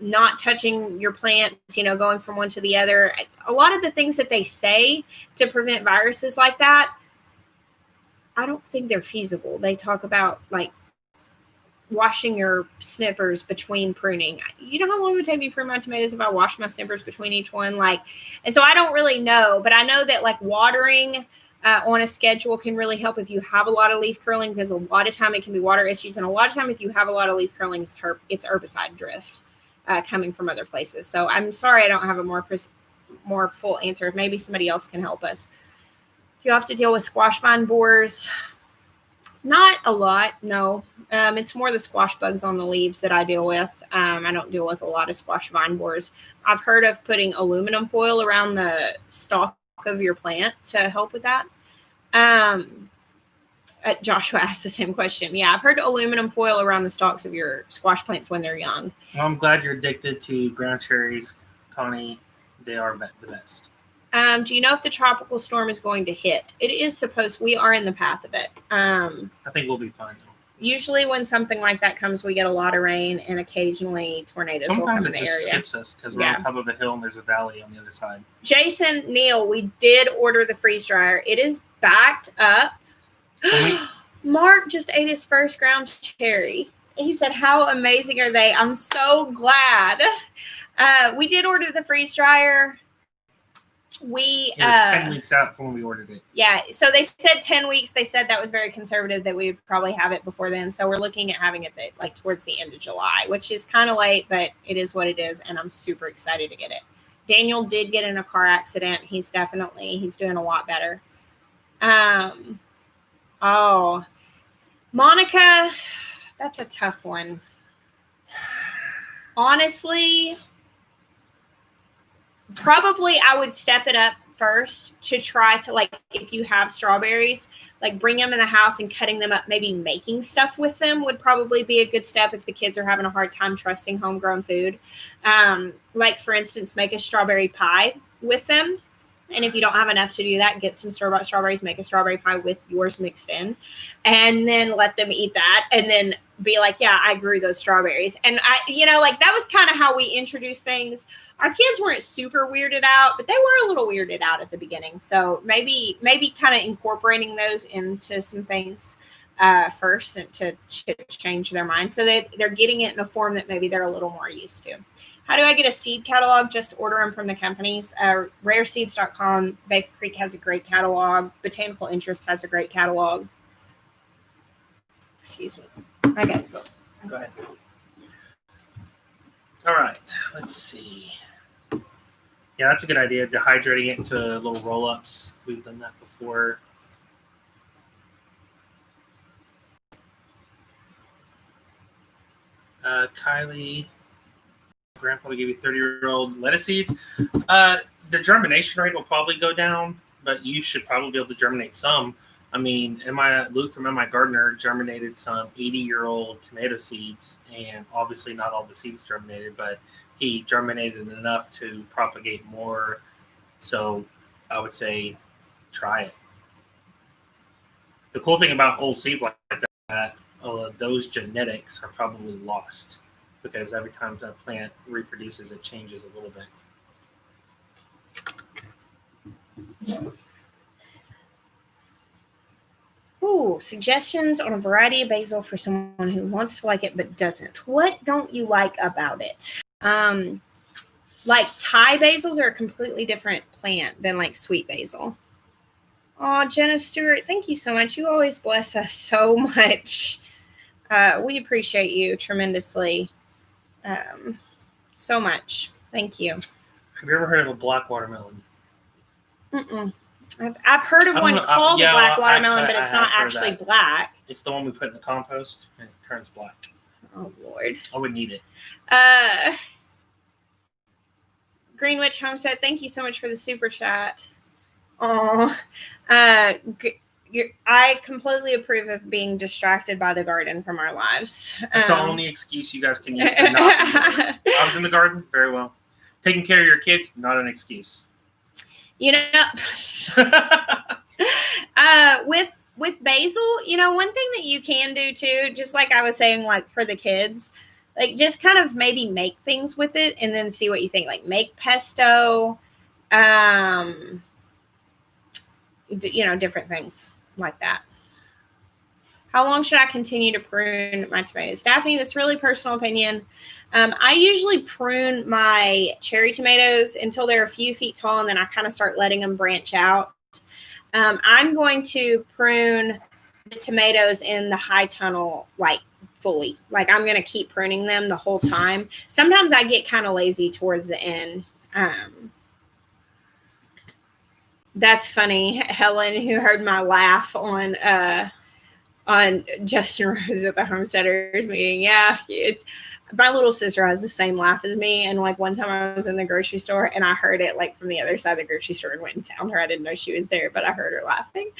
not touching your plants, going from one to the other. A lot of the things that they say to prevent viruses like that, I don't think they're feasible. They talk about like washing your snippers between pruning. You know how long it would take me to prune my tomatoes if I washed my snippers between each one? And so I don't really know, but I know that like watering on a schedule can really help if you have a lot of leaf curling, because a lot of time it can be water issues. And a lot of time if you have a lot of leaf curling, it's herbicide drift coming from other places. So I'm sorry I don't have a more more full answer. Maybe somebody else can help us. Do you have to deal with squash vine borers? Not a lot, no. It's more the squash bugs on the leaves that I deal with. I don't deal with a lot of squash vine borers. I've heard of putting aluminum foil around the stalk of your plant to help with that. Joshua asked the same question. Yeah, I've heard aluminum foil around the stalks of your squash plants when they're young. Well, I'm glad you're addicted to ground cherries, Connie. They are the best. Do you know if the tropical storm is going to hit? It is supposed. We are in the path of it. I think we'll be fine. Usually when something like that comes, we get a lot of rain and occasionally tornadoes will come in the area. Sometimes it just skips us because we're on top of a hill and there's a valley on the other side. Jason Neal, we did order the freeze dryer. It is backed up. Mark just ate his first ground cherry. He said, how amazing are they? I'm so glad. We did order the freeze dryer. It was 10 weeks out from when we ordered it. Yeah, so they said 10 weeks. They said that was very conservative, that we would probably have it before then. So we're looking at having it like towards the end of July, which is kind of late, but it is what it is, and I'm super excited to get it. Daniel did get in a car accident. He's doing a lot better. Oh, Monica, that's a tough one. Honestly, probably I would step it up first to try to, like, if you have strawberries, like bring them in the house and cutting them up, maybe making stuff with them would probably be a good step if the kids are having a hard time trusting homegrown food. Like, for instance, make a strawberry pie with them. And if you don't have enough to do that, get some store-bought strawberries, make a strawberry pie with yours mixed in, and then let them eat that. And then be like, yeah, I grew those strawberries. And that was kind of how we introduced things. Our kids weren't super weirded out, but they were a little weirded out at the beginning. So maybe kind of incorporating those into some things first and to change their mind so that they're getting it in a form that maybe they're a little more used to. How do I get a seed catalog? Just order them from the companies. Rareseeds.com. Baker Creek has a great catalog. Botanical Interest has a great catalog. Excuse me. I got to go. Go ahead. All right. Let's see. Yeah, that's a good idea. Dehydrating it into little roll-ups. We've done that before. Kylie, grandfather gave you 30-year-old lettuce seeds. The germination rate will probably go down, but you should probably be able to germinate some. I mean, Luke from My Gardener germinated some 80-year-old tomato seeds, and obviously not all the seeds germinated, but he germinated enough to propagate more. So I would say try it. The cool thing about old seeds like that, those genetics are probably lost because every time the plant reproduces, it changes a little bit. Ooh, suggestions on a variety of basil for someone who wants to like it but doesn't. What don't you like about it? Like Thai basils are a completely different plant than like sweet basil. Oh, Jenna Stewart, thank you so much. You always bless us so much. We appreciate you tremendously. So much. Thank you. Have you ever heard of a black watermelon? Mm-mm. I've heard of one called black watermelon, but it's not actually black. It's the one we put in the compost, and it turns black. Oh, Lord. I wouldn't eat it. Greenwich Homestead, thank you so much for the super chat. Oh, I completely approve of being distracted by the garden from our lives. That's the only excuse you guys can use for not I was in the garden, very well. Taking care of your kids, not an excuse. With basil, one thing that you can do too, just like I was saying, like for the kids, like just kind of maybe make things with it and then see what you think. Like make pesto, different things like that. How long should I continue to prune my tomatoes? Daphne, that's really personal opinion. I usually prune my cherry tomatoes until they're a few feet tall, and then I kind of start letting them branch out. I'm going to prune the tomatoes in the high tunnel, like fully. Like I'm going to keep pruning them the whole time. Sometimes I get kind of lazy towards the end. That's funny. Helen, who heard my laugh on Justin Rose at the homesteaders meeting. Yeah, it's my little sister has the same laugh as me. And like one time I was in the grocery store and I heard it like from the other side of the grocery store and went and found her. I didn't know she was there, but I heard her laughing.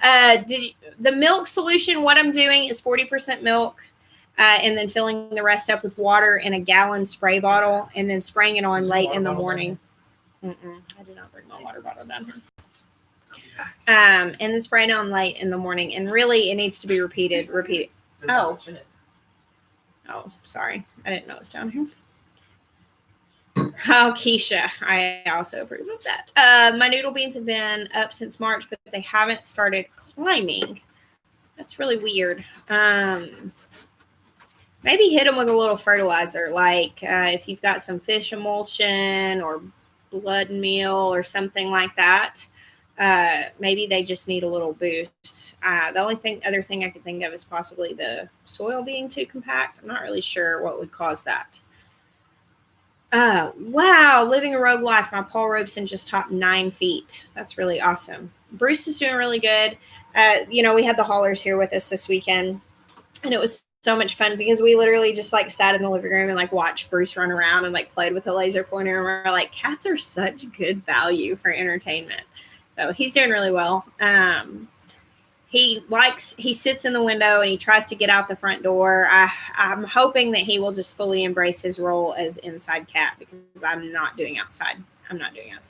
The milk solution? What I'm doing is 40% milk. And then filling the rest up with water in a gallon spray bottle and then spraying it on late in the morning. I did not bring my water bottle down here. And then spraying it on late in the morning. And really, it needs to be repeated. Oh, sorry. I didn't know it was down here. Oh, Keisha. I also approve of that. My noodle beans have been up since March, but they haven't started climbing. That's really weird. Maybe hit them with a little fertilizer, like if you've got some fish emulsion or blood meal or something like that. Maybe they just need a little boost. The other thing I could think of is possibly the soil being too compact. I'm not really sure what would cause that. Wow, living a rogue life. My Paul Robeson just topped 9 feet. That's really awesome. Bruce is doing really good. We had the haulers here with us this weekend, and it was so much fun because we literally just like sat in the living room and like watched Bruce run around and like played with a laser pointer. And we're like, cats are such good value for entertainment. So he's doing really well. He sits in the window and he tries to get out the front door. I'm hoping that he will just fully embrace his role as inside cat because I'm not doing outside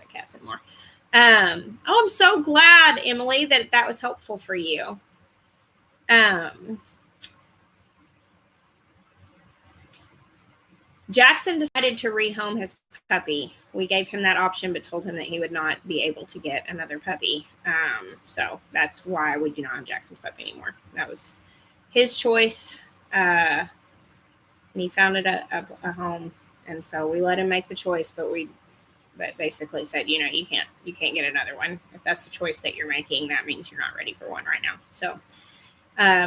cats anymore. I'm so glad, Emily, that was helpful for you. Jackson decided to rehome his puppy. We gave him that option, but told him that he would not be able to get another puppy. So that's why we do not have Jackson's puppy anymore. That was his choice. And he found it a home. And so we let him make the choice, but basically said, you can't get another one. If that's the choice that you're making, that means you're not ready for one right now. So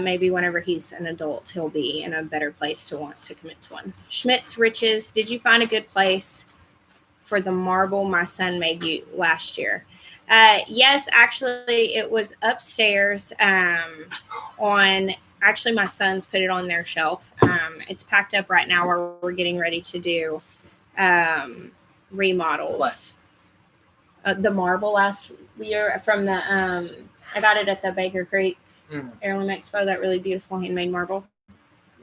maybe whenever he's an adult, he'll be in a better place to want to commit to one. Schmidt's Riches. Did you find a good place for the marble my son made you last year? Yes, actually, it was upstairs actually, my sons put it on their shelf. It's packed up right now where we're getting ready to do remodels. The marble last year from the, I got it at the Baker Creek Heirloom Expo, that really beautiful handmade marble.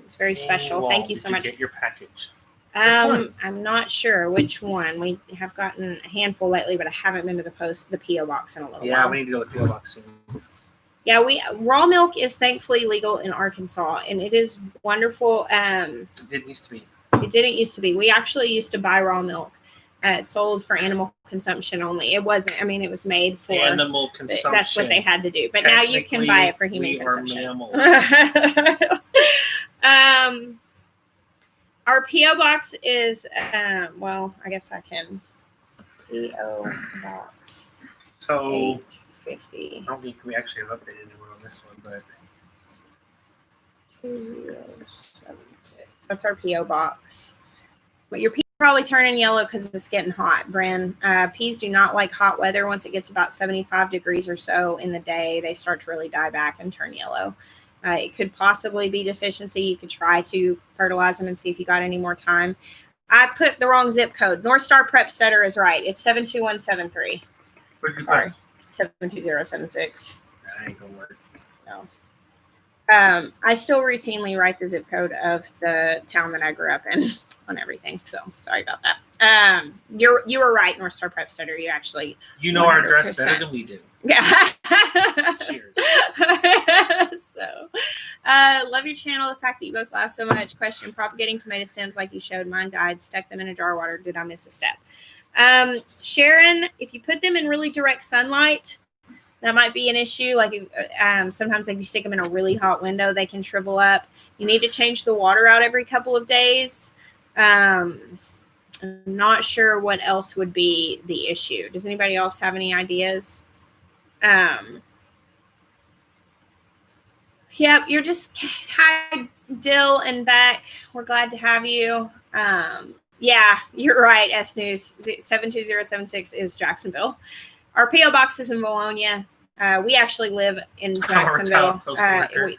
It's very special. Well, thank you so much. Did you get your package? I'm not sure which one. We have gotten a handful lately, but I haven't been to the P.O. box in a little while. Yeah, we need to go to the P.O. box soon. Yeah, raw milk is thankfully legal in Arkansas, and it is wonderful. It didn't used to be. It didn't used to be. We actually used to buy raw milk. Sold for animal consumption only. It wasn't. I mean, it was made for animal consumption. That's what they had to do. But now you can buy it for human consumption. Our P.O. box is I guess I can. P.O. box. So 850. I don't think we actually have updated anyone on this one, but 2076. That's our P.O. box. But your peas are probably turning yellow because it's getting hot, Bren. Peas do not like hot weather. Once it gets about 75 degrees or so in the day, they start to really die back and turn yellow. It could possibly be deficiency. You could try to fertilize them and see if you got any more time. I put the wrong zip code. North Star Prep Stutter is right. It's 72173. Sorry, 72076. That ain't gonna work. No. I still routinely write the zip code of the town that I grew up in on everything. So sorry about that. You were right, North Star Prep Stutter. You actually know our address better than we do. Yeah. Cheers. So love your channel. The fact that you both laugh so much. Question: propagating tomato stems like you showed. Mine died. Stuck them in a jar of water. Did I miss a step? Sharon, if you put them in really direct sunlight, that might be an issue. Like sometimes if you stick them in a really hot window, they can shrivel up. You need to change the water out every couple of days. I'm not sure what else would be the issue. Does anybody else have any ideas? Yep, you're just hi, Dill and Beck. We're glad to have you. Yeah, you're right. S News 72076 is Jacksonville. Our P.O. box is in Bologna. We actually live in Jacksonville.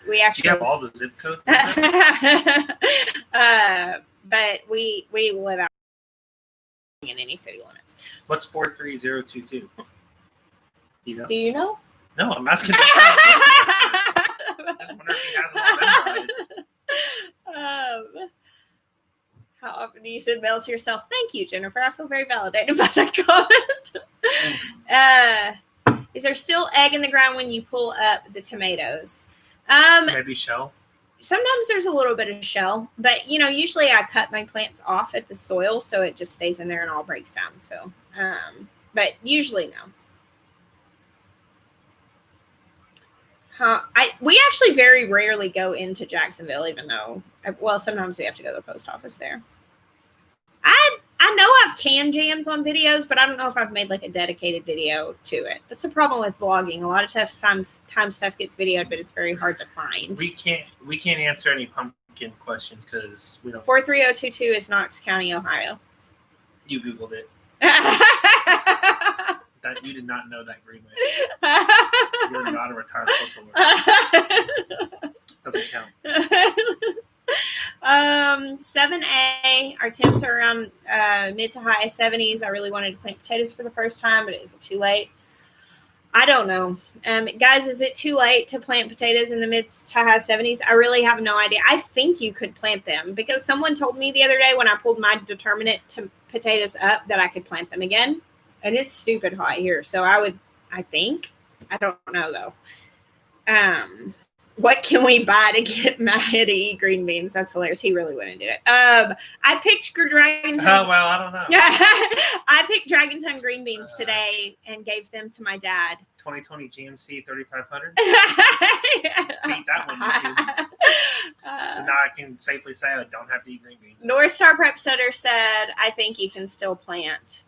We actually have all the zip codes. But we live out in any city limits. What's 43022? Do you know? No, I'm asking. I just wonder if he has them all memorized. How often do you send mail to yourself? Thank you, Jennifer. I feel very validated by that comment. Is there still egg in the ground when you pull up the tomatoes? Maybe shell. Sometimes there's a little bit of shell, but usually I cut my plants off at the soil, so it just stays in there and all breaks down. So, but usually no. We actually very rarely go into Jacksonville, even though, sometimes we have to go to the post office there. I know I've canned jams on videos, but I don't know if I've made like a dedicated video to it. That's the problem with vlogging. A lot of times stuff gets videoed, but it's very hard to find. We can't answer any pumpkin questions because we don't. 43022 is Knox County, Ohio. You Googled it. That you did not know that Greenway. You're not a retired postal worker. Doesn't count. 7A, our temps are around mid to high 70s. I really wanted to plant potatoes for the first time, but is it too late? I don't know. Guys, is it too late to plant potatoes in the mid to high 70s? I really have no idea. I think you could plant them because someone told me the other day when I pulled my determinate to potatoes up that I could plant them again. And it's stupid hot here. So I think. I don't know though. What can we buy to get Miah to eat green beans? That's hilarious. He really wouldn't do it. I picked dragon tongue. Oh, well, I don't know. I picked dragon tongue green beans today and gave them to my dad. 2020 GMC 3500. Beat that one, YouTube. So now I can safely say I don't have to eat green beans. North Star Prep Setter said, I think you can still plant.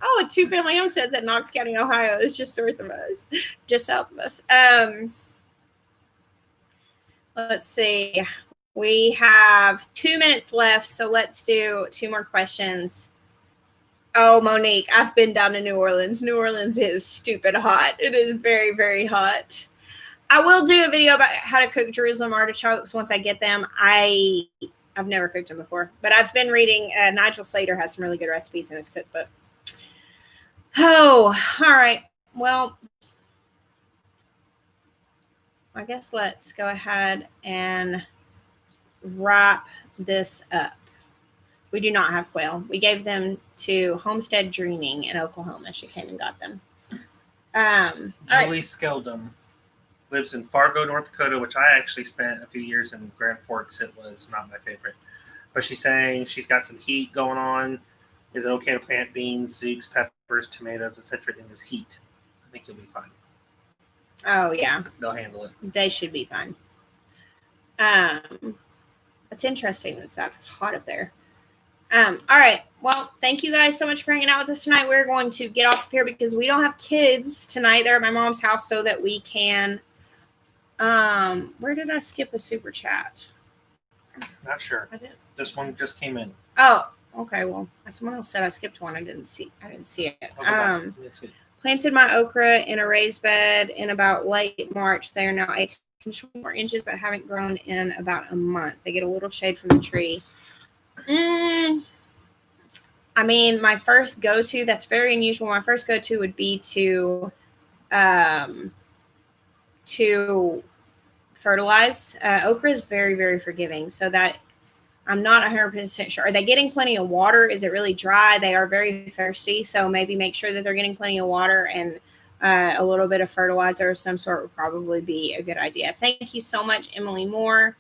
Oh, a 2-family homesteads at Knox County, Ohio. It's just south of us. Just south of us. Let's see. We have 2 minutes left, so let's do 2 more questions. Oh, Monique, I've been down to New Orleans. New Orleans is stupid hot. It is very, very hot. I will do a video about how to cook Jerusalem artichokes once I get them. I've never cooked them before, but I've been reading. Nigel Slater has some really good recipes in his cookbook. Oh, all right. Well, I guess let's go ahead and wrap this up. We do not have quail. We gave them to Homestead Dreaming in Oklahoma. She came and got them. Julie Skeldum lives in Fargo, North Dakota, which I actually spent a few years in Grand Forks. It was not my favorite. But she's saying she's got some heat going on. Is it okay to plant beans, zooks, peppers, tomatoes, etc. in this heat? I think you'll be fine. Oh, yeah. They'll handle it. They should be fine. It's interesting that it's hot up there. All right. Well, thank you guys so much for hanging out with us tonight. We're going to get off of here because we don't have kids tonight. They're at my mom's house so that we can. Where did I skip a super chat? Not sure. I didn't. This one just came in. Oh, okay. Well, someone else said I skipped one. I didn't see it. Planted my okra in a raised bed in about late March. They are now 18 inches, but haven't grown in about a month. They get a little shade from the tree. I mean, my first go-to, that's very unusual. My first go-to would be to fertilize. Okra is very, very forgiving, so that I'm not 100% sure. Are they getting plenty of water? Is it really dry? They are very thirsty, so maybe make sure that they're getting plenty of water, and a little bit of fertilizer of some sort would probably be a good idea. Thank you so much, Emily Moore.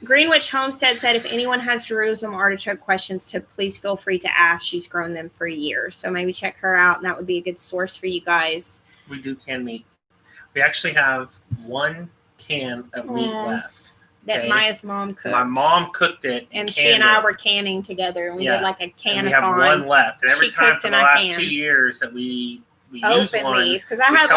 Greenwich Homestead said, if anyone has Jerusalem artichoke questions, to please feel free to ask. She's grown them for years, so maybe check her out, and that would be a good source for you guys. We do canned meat. We actually have 1 can of meat left. That Miah's mom cooked. My mom cooked it. And she and I were canning together, and we did like a can of fine. We have 1 left. And every time for the last 2 years that we used one, these, because I had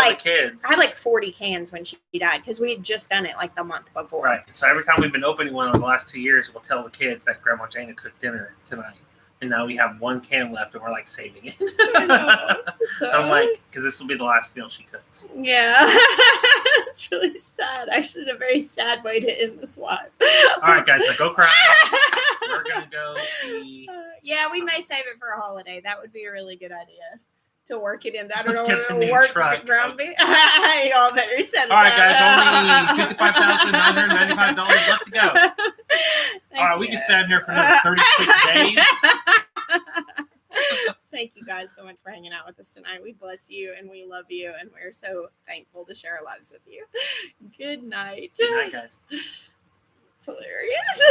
like 40 cans when she died, because we had just done it like the month before. Right. So every time we've been opening one in the last 2 years, we'll tell the kids that Grandma Jana cooked dinner tonight. And now we have 1 can left, and we're like saving it. I know. So, I'm like, because this will be the last meal she cooks. yeah. It's really sad. Actually, it's a very sad way to end this live. All right, guys, now go cry. We're gonna go see. Yeah, we may save it for a holiday. That would be a really good idea to work it in. I don't Let's know get if the it'll new work truck. grumpy. Y'all better set it All right, up. guys, only $55,995 left to go. All right, we can stand here for another 36 days. Thank you guys so much for hanging out with us tonight. We bless you and we love you, and we're so thankful to share our lives with you. Good night. Good night, guys. It's hilarious.